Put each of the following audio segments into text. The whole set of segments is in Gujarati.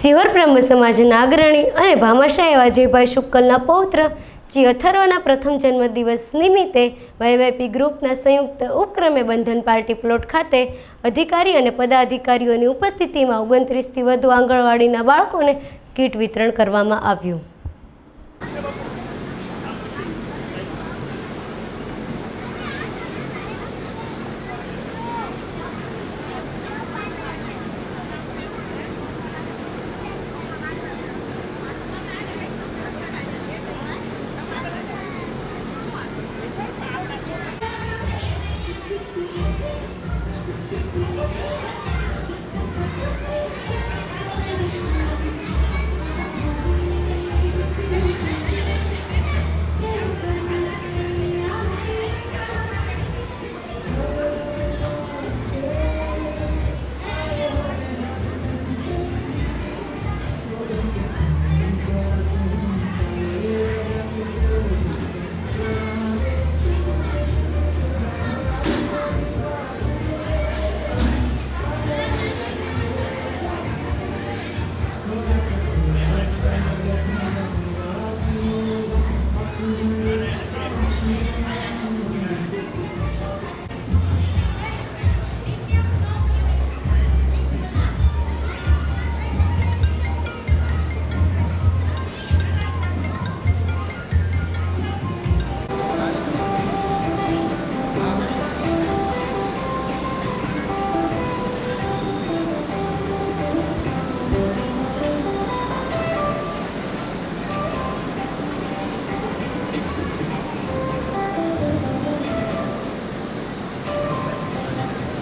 સિહોર બ્રહ્મ સમાજના અગ્રણી અને ભામાશાહ એવા જયભાઈ શુક્લના પૌત્ર જી અથર્વના પ્રથમ જન્મદિવસ નિમિત્તે વાયવાયપી ગ્રુપના સંયુક્ત ઉપક્રમે બંધન પાર્ટી પ્લોટ ખાતે અધિકારી અને પદાધિકારીઓની ઉપસ્થિતિમાં 29થી વધુ આંગણવાડીના બાળકોને કીટ વિતરણ કરવામાં આવ્યું.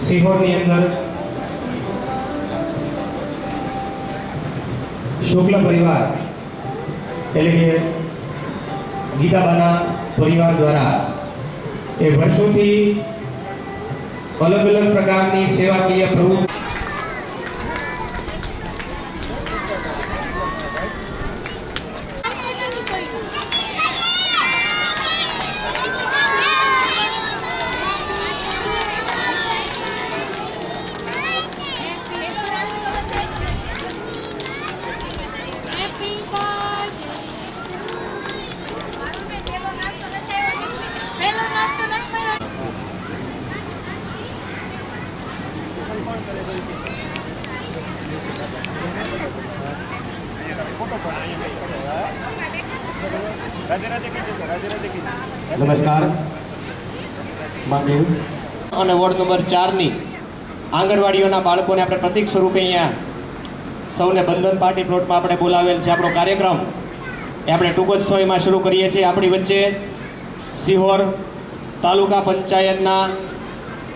સિહોરની અંદર શુક્લ પરિવાર એટલે કે ગીતાબાના પરિવાર દ્વારા એ વર્ષોથી અલગ અલગ પ્રકારની સેવાકીય પ્રવૃત્તિ નમસ્કાર અને વોર્ડ નંબર 4ની આંગણવાડીઓના બાળકોને આપણે પ્રતિક સ્વરૂપે અહીંયા સૌને બંધન પાર્ટી પ્લોટમાં આપણે બોલાવેલ છે. આપણો કાર્યક્રમ એ આપણે ટૂંક જ સમયમાં શરૂ કરીએ છીએ. આપણી વચ્ચે સિહોર તાલુકા પંચાયતના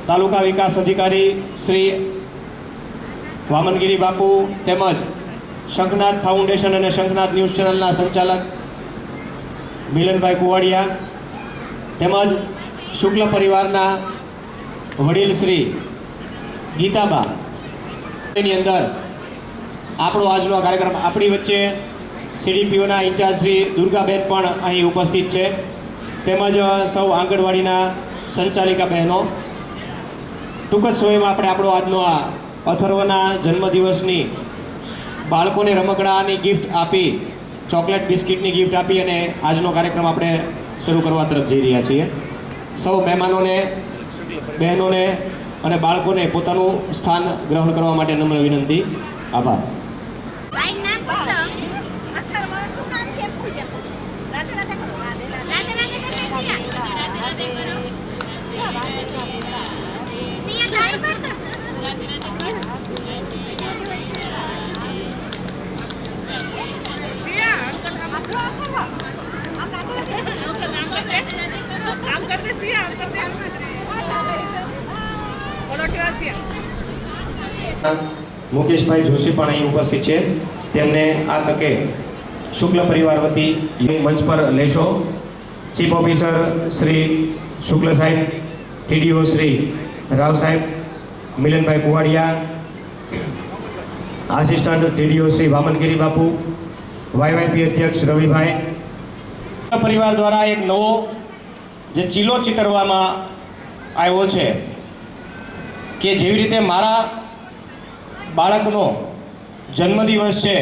તાલુકા વિકાસ અધિકારી શ્રી વામનગીરી બાપુ તેમજ શંખનાથ ફાઉન્ડેશન અને શંખનાથ ન્યૂઝ ચેનલના સંચાલક મિલનભાઈ કુવાડિયા તેમજ શુક્લ પરિવારના વડીલ શ્રી ગીતાબા એની અંદર આપણો આજનો આ કાર્યક્રમ આપણી વચ્ચે સીડીપીઓના ઇન્ચાર્જ શ્રી દુર્ગાબેન પણ અહીં ઉપસ્થિત છે તેમજ સૌ આંગણવાડીના સંચાલિકા બહેનો. ટૂંક જ સમયમાં આપણે આપણો આજનો આ અથર્વના જન્મદિવસની બાળકોને રમકડાની ગિફ્ટ આપી ચોકલેટ બિસ્કિટની ગિફ્ટ આપી અને આજનો કાર્યક્રમ આપણે શરૂ કરવા તરફ જઈ રહ્યા છીએ. સૌ મહેમાનોને બહેનોને અને બાળકોને પોતાનું સ્થાન ગ્રહણ કરવા માટે નમ્ર વિનંતી. આભાર. મુકેશભાઈ જોશી પણ અહીં ઉપસ્થિત છે. તેમને આ તકે શુક્લ પરિવાર વતી મંચ પર લેશો. ચીફ ઓફિસર શ્રી શુક્લ સાહેબ, ટીડીઓ શ્રી રાવ સાહેબ, મિલનભાઈ કુવાડિયા, આસિસ્ટન્ટ ટીડીઓ શ્રી વામનગીરી બાપુ, વાયવાયપી અધ્યક્ષ રવિભાઈ. પરિવાર દ્વારા એક નવો જે ચીલો ચિતરવામાં આવ્યો છે કે જેવી રીતે મારા બાળકનો જન્મદિવસ છે,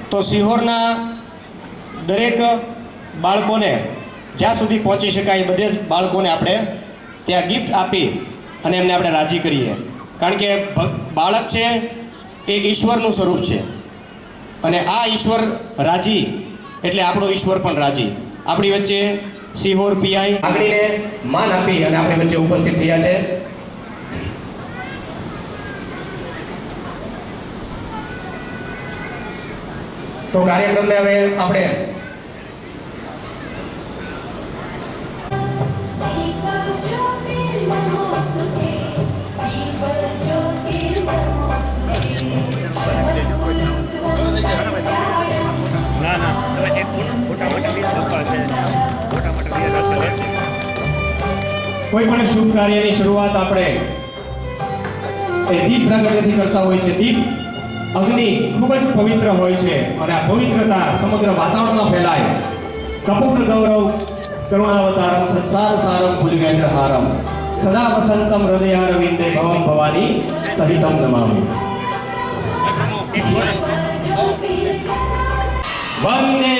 તો સિહોરના દરેક બાળકોને જ્યાં સુધી પહોંચી શકાય બધે જ બાળકોને આપણે ત્યાં ગિફ્ટ આપી અને એમને આપણે રાજી કરીએ. કારણ કે બાળક છે એ ઈશ્વરનું સ્વરૂપ છે અને આ ઈશ્વર રાજી એટલે આપણો ઈશ્વર પણ રાજી. આપણી વચ્ચે સિહોર પીઆઈ આગળીને માન આપી અને આપણી વચ્ચે ઉપસ્થિત થયા છે. તો કાર્યક્રમને હવે આપણે કોઈ પણ શુભ કાર્યની શરૂઆત આપણે એ દીપ પ્રાગટ્યથી કરતા હોય છે. દીપ અગ્નિ ખૂબ જ પવિત્ર હોય છે અને આ પવિત્રતા સમગ્ર વાતાવરણમાં ફેલાય. કપૂર ગૌરવ કરુણાવતારમ સંસાર સારમ ભુજગેન્દ્રહારમ સદા વસંતમ હૃદયારવિંદે ભવમ ભવાની સહિતમ નમામિ. વંદે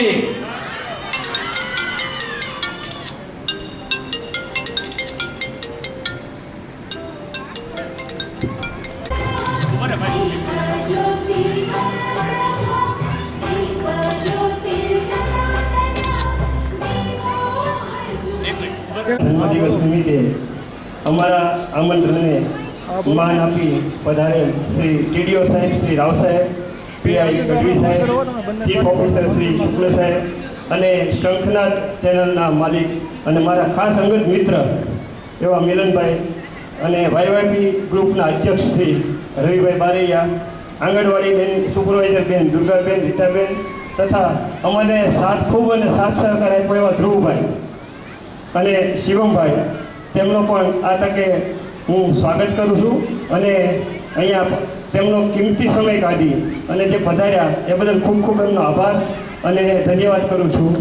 જન્મદિવસ નિમિત્તે અમારા આમંત્રણને માન આપી પધારેલ શ્રી ટીડીઓ સાહેબ શ્રી રાવ સાહેબ, પીઆઈ ગઢવી સાહેબ, ચીફ ઓફિસર શ્રી શુક્લ સાહેબ અને શંખનાદ ચેનલના માલિક અને મારા ખાસ અંગત મિત્ર એવા મિલનભાઈ અને વાયવાયપી ગ્રુપના અધ્યક્ષ શ્રી રવિભાઈ બારૈયા, આંગણવાડી બેન સુપરવાઇઝર બેન દુર્ગાબેન, રીટાબેન તથા અમને સાથ ખૂબ અને સાથ સહકાર આપ્યો એવા ધ્રુવભાઈ અને શિવમભાઈ, તેમનો પણ આ તકે હું સ્વાગત કરું છું અને અહીંયા તેમનો કિંમતી સમય કાઢી અને જે પધાર્યા એ બદલ ખૂબ ખૂબ એમનો આભાર અને ધન્યવાદ કરું છું.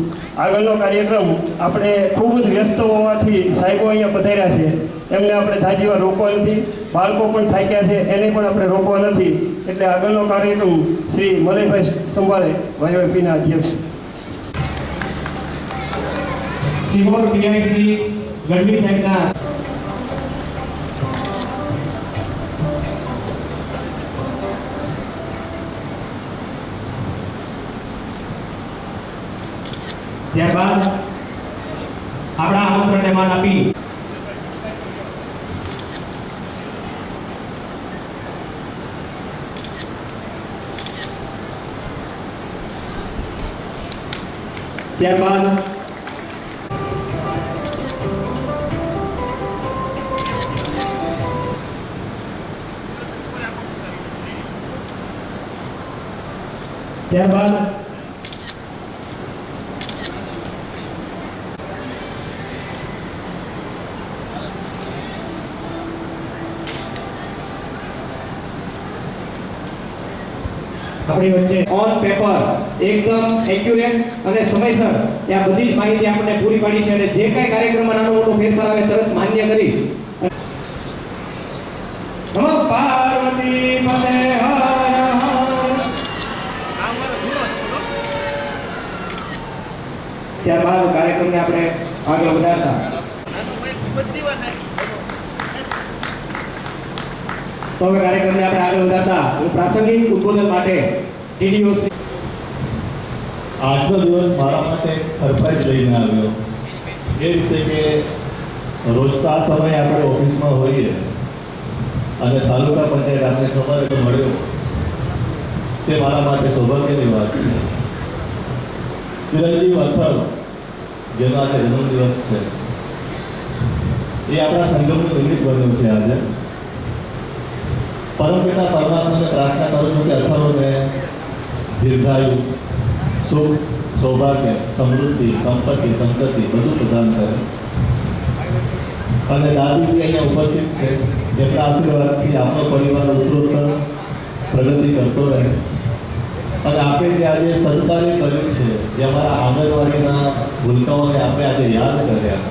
આગળનો કાર્યક્રમ આપણે ખૂબ જ વ્યસ્ત હોવાથી સાહેબો અહીંયા પધાર્યા છે, એમને આપણે ધાજીવા રોકવા નથી, બાળકો પણ થાક્યા છે એને પણ આપણે રોકવા નથી. એટલે આગળનો કાર્યક્રમ શ્રી મલયભાઈ સંભાળે, વાયવાયપીના અધ્યક્ષ. સિહોર પીઆઈ શ્રી ગઢવી સાહેબના ત્યારબાદ આપણા આમંત્રણને માન આપી ત્યારબાદ આપણી વચ્ચે ઓન પેપર એકદમ એક્યુરેટ અને સમયસર આ બધી જ માહિતી આપણને પૂરી પાડી છે અને જે કાંઈ કાર્યક્રમમાં નાનો મોટો ફેરફાર આવે તરત માન્ય કરી. નમઃ પાર્વતી પતે હર હર. ત્યારબાદ કાર્યક્રમને આપણે આગળ વધારતા તો હવે કાર્યક્રમને આપણે આગળ વધારતા હું પ્રાસંગિક ઉદ્બોધન માટે ટીડીઓ આજનો દિવસ મારા માટે સરપ્રાઈઝ લઈને આવ્યો. એ રીતે કે રોજ તો આ સમયે આપણે ઓફિસમાં હોઈએ અને તાલુકા પંચાયત આપણે ખબર મળ્યો તે મારા માટે સૌભાગ્યની વાત છે. ચિરંજીવ અથર્વ જેનો આજે જન્મદિવસ છે એ આપણા સંગમનું નિમિત્ત બન્યું છે. આજે પરમપિતા પરમાત્માને પ્રાર્થના કરું છું કે અથર્વને દીર્ઘાયુ, સુખ, સૌભાગ્ય, સમૃદ્ધિ, સંપત્તિ, સંતતિ બધું પ્રદાન કરે. અને દાદીજી અહીંયા ઉપસ્થિત છે, એમના આશીર્વાદથી આપણો પરિવાર ઉત્તરોત્તર પ્રગતિ કરતો રહે. અને આપણે જે આજે સત્કાર્ય કર્યું છે, જે અમારા આંગણવાડીના ભૂલકાઓને આપણે આજે યાદ કર્યા,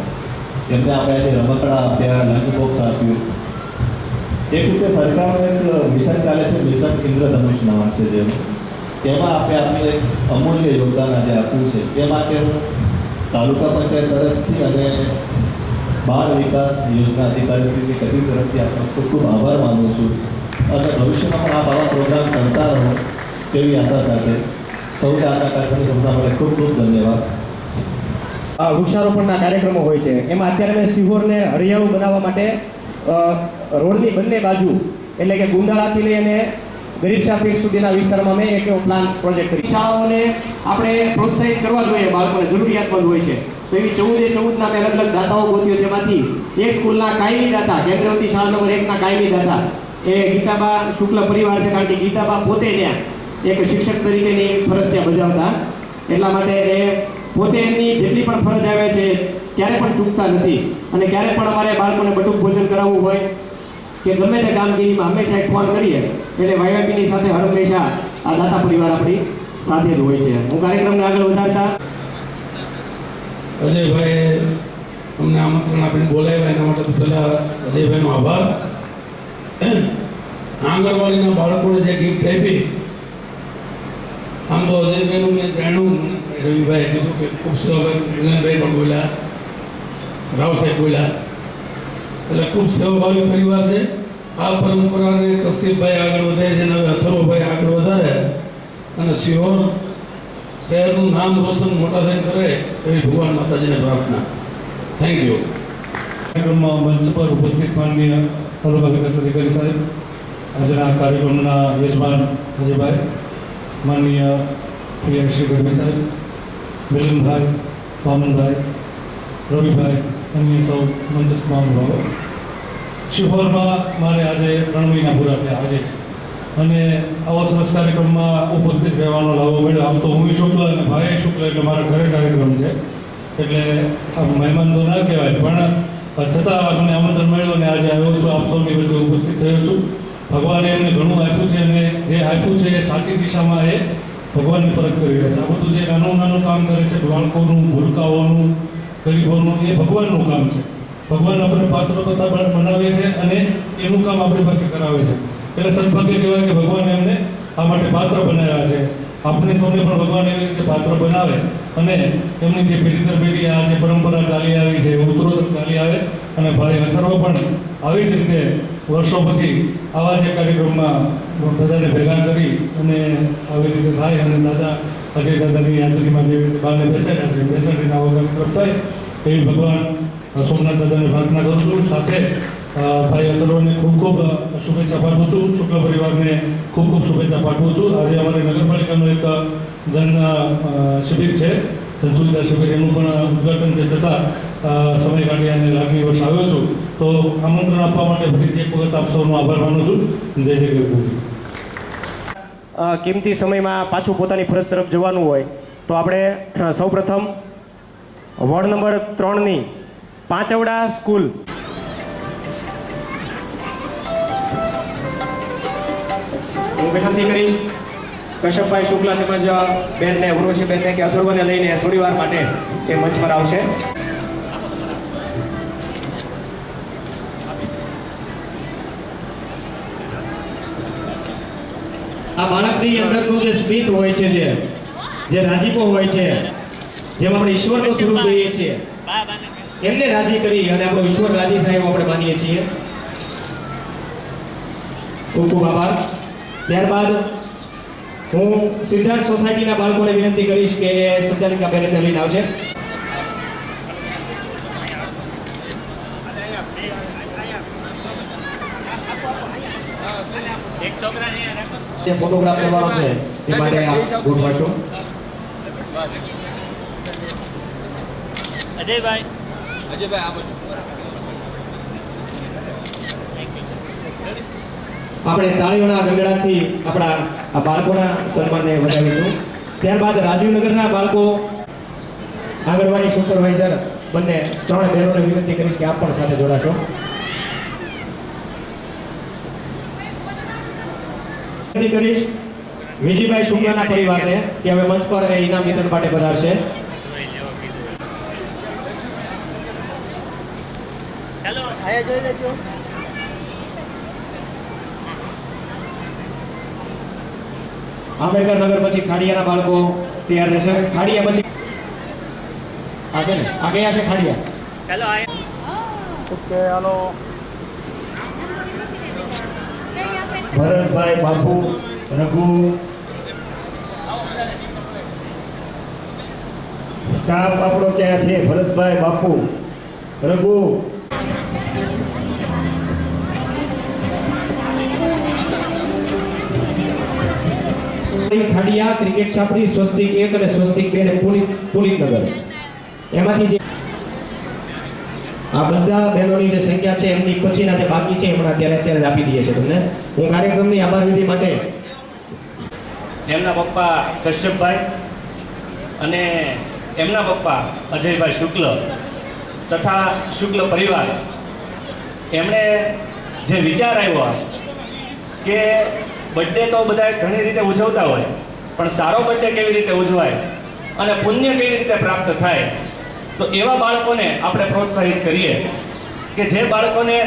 એમને આપણે આજે રમકડા આપ્યા, લંચ બોક્સ આપ્યું, એક રીતે સરકારનું એક મિશન ચાલે છે, મિશન ઇન્દ્રધનુષ નામ છે જેનું. તેમાં આપણે આપણી એક અમૂલ્ય યોગદાન આજે આપ્યું છે. તે માટે હું તાલુકા પંચાયત તરફથી અને બાળ વિકાસ યોજના અધિકારી શ્રીની કચેરી તરફથી આપનો ખૂબ ખૂબ આભાર માનું છું. અને ભવિષ્યમાં પણ આપ આવા પ્રોગ્રામ કરતા રહો તેવી આશા સાથે સૌને આજના કાર્યક્રમની સફળતા માટે ખૂબ ખૂબ ધન્યવાદ. આ વૃક્ષારોપણના કાર્યક્રમો હોય છે એમાં અત્યારે મેં સિહોરને હરિયાળું બનાવવા માટે રોડની બંને બાજુ એટલે કે ગુંદાળાથી લઈને ગરીબ શાફીર સુધીના વિસ્તારમાં મેં એક એવો પ્લાન પ્રોજેક્ટ કરી. શાળાઓને આપણે પ્રોત્સાહિત કરવા જોઈએ, બાળકોને જરૂરિયાતમંદ હોય છે તો એવી 14 મેં અલગ અલગ દાતાઓ ગોત્યો છે. એમાંથી એક સ્કૂલના કાયમી દાતા, કેન્દ્રવતી શાળા નંબર 1ના કાયમી દાતા એ ગીતાબા શુક્લ પરિવાર છે. કારણ કે ગીતાબા પોતે ત્યાં એક શિક્ષક તરીકેની ફરજ ત્યાં બજાવતા, એટલા માટે એ પોતે એમની જેટલી પણ ફરજ આવે છે ક્યારે પણ ચૂકતા નથી. અને ક્યારે પણ અમારે બાળકોને બટુક ભોજન કરાવવું હોય કે ગમે તે કામગીરીમાં હંમેશા એક ફોન કરીએ એટલે વાયવાપીની સાથે હર હંમેશા આ દાતા પરિવાર આપણી સાથે જ હોય છે. હું કાર્યક્રમને આગળ વધારતા અજયભાઈ અમને આમંત્રણ આપીને બોલાવ્યા એના માટે તો પહેલાં અજયભાઈનો આભાર. આંગણવાડીના બાળકોને જે ગિફ્ટ આપી, આમ તો અજયભાઈનું મેં જાણ્યું, રવિભાઈએ કીધું કે ખૂબ સેવાભાઈ, મિલનભાઈ પણ બોલ્યા, રાવ સાહેબ બોલ્યા, એટલે ખૂબ સેવાભાવી પરિવાર છે. આ પરંપરાને કશીપભાઈ આગળ વધારે છે અને હવે અથર્વભાઈ આગળ વધારે અને સિહોર શહેરનું નામ રોશન મોટા થઈને કરે એવી ભગવાન માતાજીને પ્રાર્થના. Thank you. કાર્યક્રમમાં મંચ પર ઉપસ્થિત માનનીય તાલુકા વિકાસ અધિકારી સાહેબ, આજના કાર્યક્રમના યજમાન અજયભાઈ, માનનીય પીએમ શ્રી ગઢવી સાહેબ, મિલનભાઈ, વામનભાઈ, રવિભાઈ, અન્ય સૌ મંચસ્થ મહાનુભાવો. શિહોરમાં મારે આજે 3 મહિના પૂરા થયા આજે જ, અને આવા સરસ કાર્યક્રમમાં ઉપસ્થિત રહેવાનો લાવો મળ્યો. આમ તો હું શુક્લ અને ભાઈ શુક્લ એટલે મારા ઘરે કાર્યક્રમ છે, એટલે આ મહેમાન તો ના કહેવાય, પણ છતાં મને આમંત્રણ મળ્યું અને આજે આવ્યો છું, આપ સૌની વચ્ચે ઉપસ્થિત થયો છું. ભગવાને એમને ઘણું આપ્યું છે અને જે આપ્યું છે એ સાચી દિશામાં એ ભગવાનની ફરજ કરી રહ્યા છે. આ બધું જે નાનું કામ કરે છે, બાળકોનું, ભૂલકાઓનું, ગરીબોનું, એ ભગવાનનું કામ છે. ભગવાન આપણે પાત્ર બનાવે છે અને એનું કામ આપણી પાસે કરાવે છે. એટલે સદભાગ્ય કહેવાય કે ભગવાને એમને આ માટે પાત્ર બનાવ્યા છે. આપણે સૌને પણ ભગવાન એવી રીતે પાત્ર બનાવે અને એમની જે પેઢી દર પેઢી આ જે પરંપરા ચાલી આવી છે ઉત્તરોત્તર ચાલી આવે અને ભાઈ અથર્વ પણ આવી જ રીતે વર્ષો પછી આવા જે કાર્યક્રમમાં બધાને ભેગા કરી અને આવી રીતે થાય અને દાદા અજય દાદાની યાત્રીમાં જે રીતે બાને બેસાડ્યા છે બેસાડીને આવો કાર્યક્રમ થાય એવી ભગવાન સોમનાથ દાદાને પ્રાર્થના કરું છું. સાથે ભાઈ અથર્વને ખૂબ ખૂબ શુભેચ્છા પાઠવું છું. શુક્લ પરિવારને ખૂબ ખૂબ શુભેચ્છા પાઠવું છું. આજે અમારી નગરપાલિકાનું એક જન શિબિર છે, જનસુવિધા શિબિર, એનું પણ ઉદ્ઘાટન છે. છતાં સમય કાઢી અને લાગણી વર્ષ આવ્યો છું, તો આમંત્રણ આપવા માટે ફરીથી એક વખત આપ સૌનો આભાર માનું છું. જય જય ગરગુજી. કિંમતી સમયમાં પાછું પોતાની ફરજ તરફ જવાનું હોય તો આપણે સૌપ્રથમ વોર્ડ નંબર 3ની પાંચવડા સ્કૂલ હું વિનંતી કરીશ કશ્યપભાઈ શુક્લા તેમજ બેનને, ઉર્વશી બેનને કે અથર્વને લઈને થોડી વાર માટે એ મંચ પર આવશે. આ બાળકની અંદરનું જે સ્મિત હોય છે, જે રાજીપો હોય છે, જેમ આપણે ઈશ્વરનું સ્વરૂપ જોઈએ છીએ, એમને રાજી કરી અને આપણો ઈશ્વર રાજી થાય એવું આપણે માનીએ છીએ. ખૂબ ખૂબ આભાર. ત્યારબાદ હું સિદ્ધાર્થ સોસાયટીના બાળકોને વિનંતી કરીશ કે સંચાલિકા બેનને લઈને આવશે. જે ફોટોગ્રાફ કરવાનો છે એ માટે આપ ગોઠવાશો. અજયભાઈ આપણે તાળીઓના ગગડાટથી આપણા આ બાળકોના સન્માનને વધાવીશું. ત્યારબાદ રાજીવનગરના બાળકો આંગણવાડી સુપરવાઇઝર બંને 3 બહેનોને વિનંતી કરીશ કે આપ પણ સાથે જોડાશો. વિનંતી કરીશ વિજયભાઈ શુક્લાના પરિવારને કે હવે મંચ પર ઇનામ વિતરણ માટે પધારશે. હેલો આયા જોઈ લેજો. આંબેડકર નગર પછી ખાડિયાના બાળકો તૈયાર રહેશે. ખાડિયા પછી આ છે ને, આ કયા છે ખાડિયા? ઓકે, હાલો. ભરતભાઈ બાપુ રઘુ, સ્ટાફ આપણો ક્યાં છે? ભરતભાઈ બાપુ રઘુ. ખાડિયા, ક્રિકેટ છાપરી, સ્વસ્તિક 1 અને સ્વસ્તિક 2 ને પુલિત નગર. એમાંથી જે આ બધા બહેનોની જે સંખ્યા છે એમની પછીના જે બાકી છે એમના અત્યારે આપી દઈએ છે તમને. હું કાર્યક્રમની આભાર વિધિ માટે એમના પપ્પા કશ્યપભાઈ અને એમના પપ્પા અજયભાઈ શુક્લ તથા શુક્લ પરિવાર, એમણે જે વિચાર આવ્યો કે બર્થડે તો બધા ઘણી રીતે ઉજવતા હોય, પણ સારો બર્થડે કેવી રીતે ઉજવાય અને પુણ્ય કેવી રીતે પ્રાપ્ત થાય, તો એવા બાળકોને આપણે પ્રોત્સાહિત કરીએ કે જે બાળકોને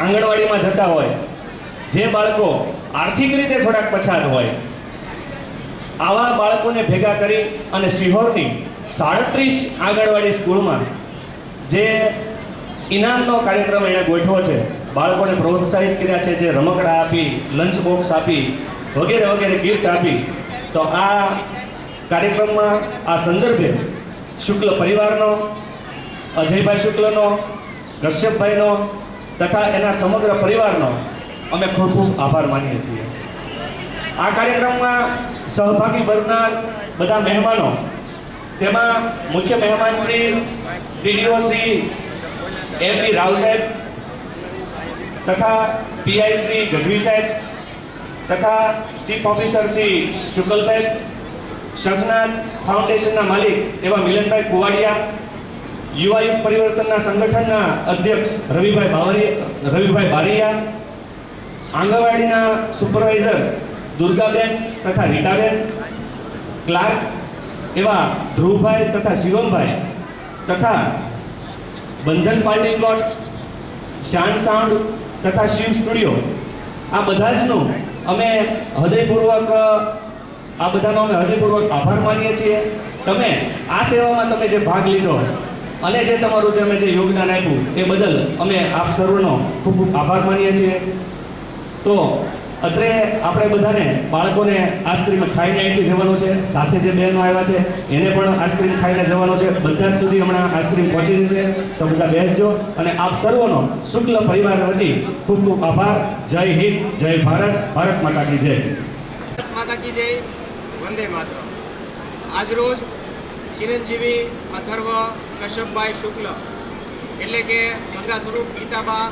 આંગણવાડીમાં જતા હોય, જે બાળકો આર્થિક રીતે થોડાક પછાત હોય, આવા બાળકોને ભેગા કરી અને સિહોરની 37 આંગણવાડી સ્કૂલમાં જે ઇનામનો કાર્યક્રમ એણે ગોઠવો છે, બાળકોને પ્રોત્સાહિત કર્યા છે, જે રમકડા આપી, લંચ બોક્સ આપી, વગેરે વગેરે ગિફ્ટ આપી. તો આ કાર્યક્રમમાં આ સંદર્ભે શુક્લ પરિવારનો, અજયભાઈ શુક્લનો, કશ્યપભાઈનો તથા એના સમગ્ર પરિવારનો અમે ખૂબ ખૂબ આભાર માનીએ છીએ. આ કાર્યક્રમમાં સહભાગી બનનાર બધા મહેમાનો, તેમાં મુખ્ય મહેમાન શ્રી ટીડીઓ શ્રી એમપી રાવ સાહેબ તથા પીઆઈ શ્રી ગઢવી સાહેબ તથા ચીફ ઓફિસર શ્રી શુક્લ સાહેબ, શંખનાથ ફાઉન્ડેશનના માલિક એવા મિલનભાઈ કુવાડિયા, યુવા યુગ પરિવર્તનના સંગઠનના અધ્યક્ષ રવિભાઈ બારૈયા, આંગણવાડીના સુપરવાઇઝર દુર્ગાબેન તથા રીટાબેન, ક્લાર્ક એવા ધ્રુવભાઈ તથા શિવમભાઈ તથા બંધન પાર્ટી પ્લોટ, શાન સાઉન્ડ તથા શિવ સ્ટુડિયો, આ બધા જનું અમે હૃદયપૂર્વક આભાર માનીએ છીએ. તમે આ સેવામાં તમે જે ભાગ લીધો અને જે તમારું જે અમે જે યોગદાન આપ્યું એ બદલ અમે આપ સર્વનો ખૂબ ખૂબ આભાર માનીએ છીએ. તો અત્રે આપણે બધાને બાળકોને આઈસ્ક્રીમ ખાઈને અહીંથી જવાનું છે, સાથે જે બહેનો આવ્યા છે એને પણ આઈસ્ક્રીમ ખાઈને જવાનું છે. બધા જ સુધી હમણાં આઈસ્ક્રીમ પહોંચી જશે, તો બધા બેસજો. અને આપ સર્વનો શુક્લ પરિવાર વતી ખૂબ ખૂબ આભાર. જય હિન્દ, જય ભારત, ભારત માતા કી જય. ભારત માતા કી જય, વંદે માતરમ. આજરોજ ચિરંજીવી અથર્વ કશ્યપભાઈ શુક્લ એટલે કે ગંગા સ્વરૂપ ગીતાબા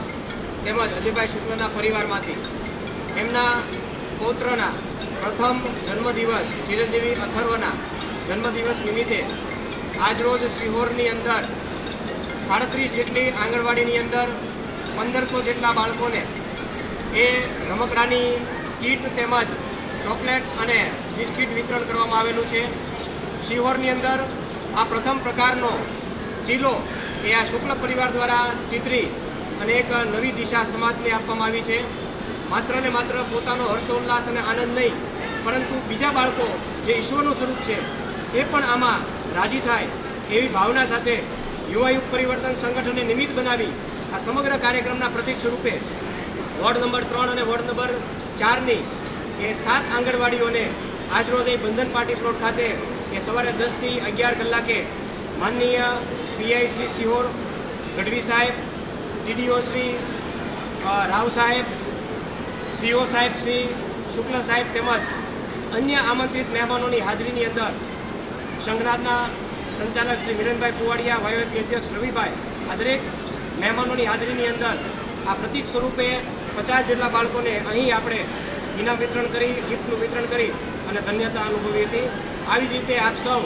તેમજ અજયભાઈ શુક્લના પરિવારમાંથી એમના પૌત્રના પ્રથમ જન્મદિવસ ચિરંજીવી અથર્વના જન્મદિવસ નિમિત્તે આજરોજ સિહોરની અંદર 37 જેટલી આંગણવાડીની અંદર 1500 જેટલા બાળકોને એ રમકડાની કીટ તેમજ ચોકલેટ અને બિસ્કિટ વિતરણ કરવામાં આવેલું છે. સિહોરની અંદર આ પ્રથમ પ્રકારનો ચીલો એ આ શુક્લ પરિવાર દ્વારા ચિતરી અને એક નવી દિશા સમાજને આપવામાં આવી છે. માત્ર ને માત્ર પોતાનો હર્ષોલ્લાસ અને આનંદ નહીં, પરંતુ બીજા બાળકો જે ઈશ્વરનું સ્વરૂપ છે એ પણ આમાં રાજી થાય એવી ભાવના સાથે યુવા યુગ પરિવર્તન સંગઠનને નિમિત્ત બનાવી આ સમગ્ર કાર્યક્રમના પ્રતીક સ્વરૂપે વોર્ડ નંબર 3 અને વોર્ડ નંબર 4ની એ 7 આંગણવાડીઓને આજરોજ અહીં બંધન પાર્ટી પ્લોટ ખાતે એ સવારે 10 થી 11 કલાકે માનનીય પીઆઈ શ્રી સિહોર ગઢવી સાહેબ, ટીડીઓ શ્રી રાવ સાહેબ, સીઓ સાહેબ શ્રી શુક્લ સાહેબ તેમજ અન્ય આમંત્રિત મહેમાનોની હાજરીની અંદર સંઘનાથના સંચાલક શ્રી મિલનભાઈ કુવાડિયા, વાયવાયપી અધ્યક્ષ રવિભાઈ, આ દરેક મહેમાનોની હાજરીની અંદર આ પ્રતીક સ્વરૂપે 50 જેટલા બાળકોને અહીં આપણે ઇનામ વિતરણ કરી, ગિફ્ટનું વિતરણ કરી અને ધન્યતા અનુભવી હતી. આવી જ રીતે આપ સૌ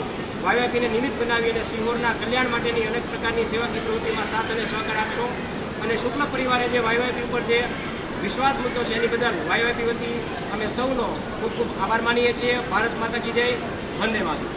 વાયવાયપીને નિમિત્ત બનાવી અને સિહોરના કલ્યાણ માટેની અનેક પ્રકારની સેવાકીય પ્રવૃત્તિમાં સાથ અને સહકાર આપશો. અને શુક્લ પરિવારે જે વાયવાયપી ઉપર જે વિશ્વાસ મૂક્યો છે એની બદલ વાયવાયપી વતી અમે સૌનો ખૂબ ખૂબ આભાર માનીએ છીએ. ભારત માતા કી જય, વંદે માતરમ.